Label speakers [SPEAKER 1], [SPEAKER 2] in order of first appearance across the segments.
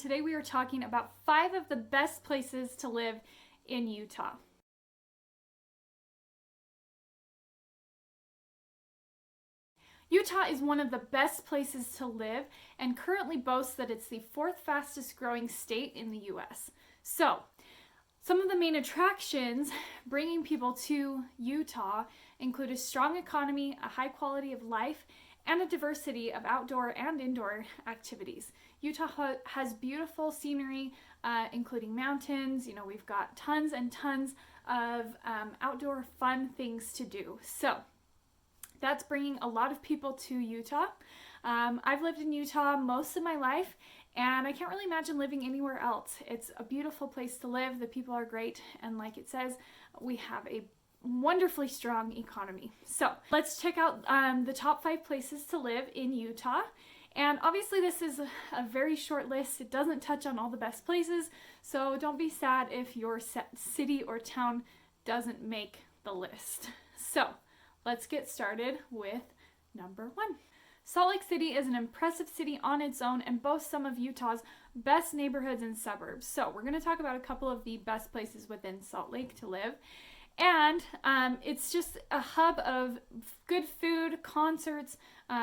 [SPEAKER 1] today we are talking about 5 of the best places to live in Utah. Utah is one of the best places to live and currently boasts that it's the 4th fastest growing state in the US. So, some of the main attractions bringing people to Utah include a strong economy, a high quality of life, and a diversity of outdoor and indoor activities. Utah has beautiful scenery, including mountains. We've got tons and tons of outdoor fun things to do. So that's bringing a lot of people to Utah. I've lived in Utah most of my life, and I can't really imagine living anywhere else. It's a beautiful place to live. The people are great, and like it says, we have a wonderfully strong economy. So let's check out the top 5 places to live in Utah. And obviously this is a very short list. It doesn't touch on all the best places, so don't be sad if your city or town doesn't make the list. So let's get started with number 1. Salt Lake City is an impressive city on its own and boasts some of Utah's best neighborhoods and suburbs. So we're going to talk about a couple of the best places within Salt Lake to live. And it's just a hub of good food, concerts,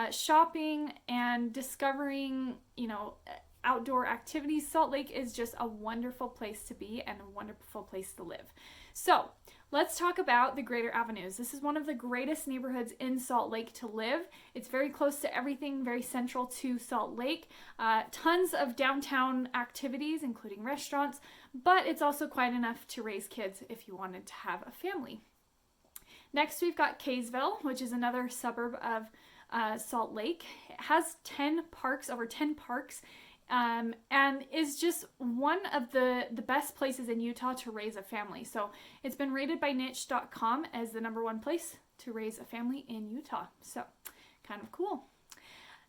[SPEAKER 1] shopping, and discovering, outdoor activities. Salt Lake is just a wonderful place to be and a wonderful place to live. So let's talk about the Greater Avenues. This is one of the greatest neighborhoods in Salt Lake to live. It's very close to everything, very central to Salt Lake. Tons of downtown activities, including restaurants, but it's also quiet enough to raise kids if you wanted to have a family. Next, we've got Kaysville, which is another suburb of Salt Lake. It has over 10 parks, and is just one of the best places in Utah to raise a family. So it's been rated by niche.com as the number 1 place to raise a family in Utah. So kind of cool.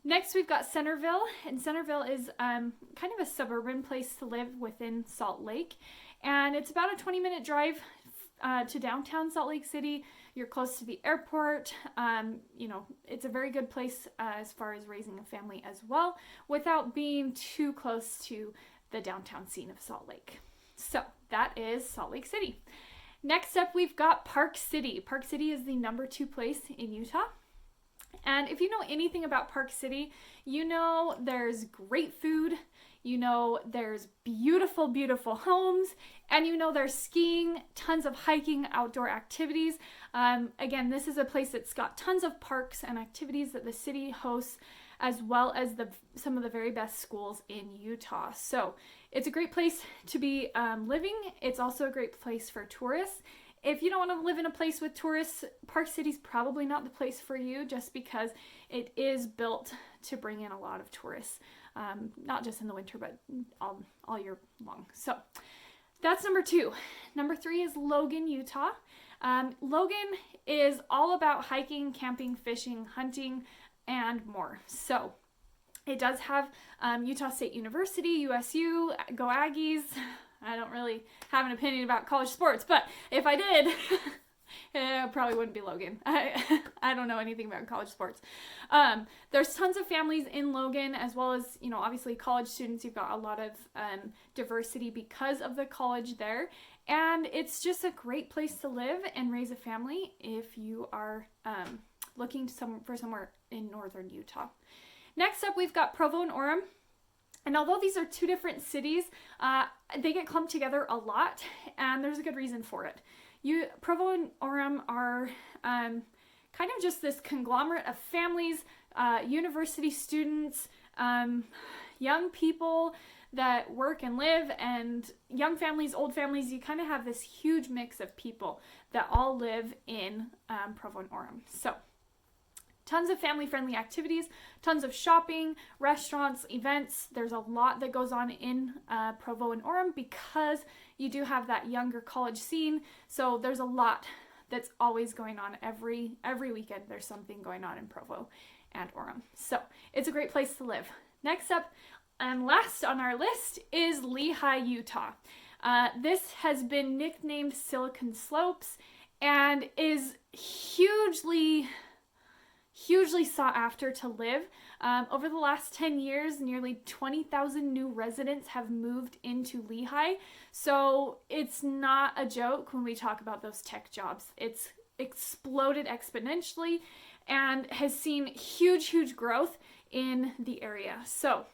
[SPEAKER 1] Next, we've got Centerville, and Centerville is kind of a suburban place to live within Salt Lake, and it's about a 20-minute drive to downtown Salt Lake City. You're close to the airport. It's a very good place as far as raising a family as well, without being too close to the downtown scene of Salt Lake. So that is Salt Lake City. Next up, we've got Park City. Park City is the number 2 place in Utah. And if you know anything about Park City, there's great food, there's beautiful, beautiful homes, and there's skiing, tons of hiking, outdoor activities. Again, this is a place that's got tons of parks and activities that the city hosts, as well as some of the very best schools in Utah. So it's a great place to be living. It's also a great place for tourists. If you don't want to live in a place with tourists, Park City's probably not the place for you, just because it is built to bring in a lot of tourists, not just in the winter, but all year long. So that's number 2. Number 3 is Logan, Utah. Logan is all about hiking, camping, fishing, hunting, and more. So it does have Utah State University, USU, Go Aggies. I don't really have an opinion about college sports, but if I did, it probably wouldn't be Logan. I don't know anything about college sports. There's tons of families in Logan, as well as, obviously college students. You've got a lot of diversity because of the college there. And it's just a great place to live and raise a family if you are looking for somewhere in northern Utah. Next up, we've got Provo and Orem. And although these are 2 different cities, they get clumped together a lot, and there's a good reason for it. Provo and Orem are kind of just this conglomerate of families, university students, young people that work and live, and young families, old families. You kind of have this huge mix of people that all live in Provo and Orem. So tons of family-friendly activities, tons of shopping, restaurants, events. There's a lot that goes on in Provo and Orem because you do have that younger college scene. So there's a lot that's always going on every weekend. There's something going on in Provo and Orem. So it's a great place to live. Next up and last on our list is Lehi, Utah. This has been nicknamed Silicon Slopes and is hugely sought after to live. Over the last 10 years, nearly 20,000 new residents have moved into Lehi. So it's not a joke when we talk about those tech jobs. It's exploded exponentially and has seen huge growth in the area. So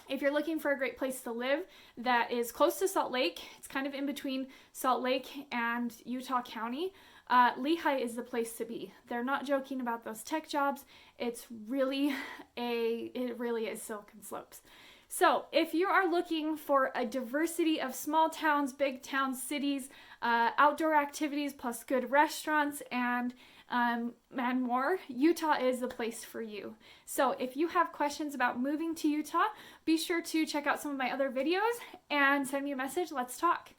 [SPEAKER 1] if you're looking for a great place to live that is close to Salt Lake, it's kind of in between Salt Lake and Utah County, Lehi is the place to be. They're not joking about those tech jobs. It really is Silicon Slopes. So if you are looking for a diversity of small towns, big towns, cities, outdoor activities, plus good restaurants and more, Utah is the place for you. So if you have questions about moving to Utah, be sure to check out some of my other videos and send me a message. Let's talk.